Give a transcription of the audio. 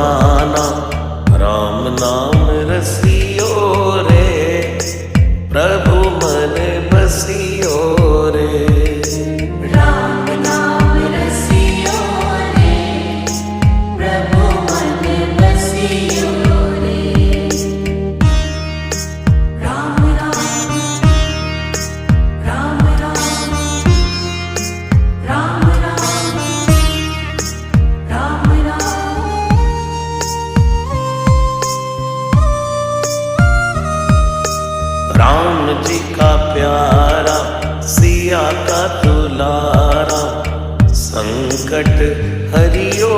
जमाना, राम नाम रसियो रे, प्रभु मन बसियो रे। राम नाम रसियो रे, प्रभु मन बसियो रे। राम राम राम राम राम राम राम राम। राम जी का प्यारा, सिया का दुलारा, संकट हरियो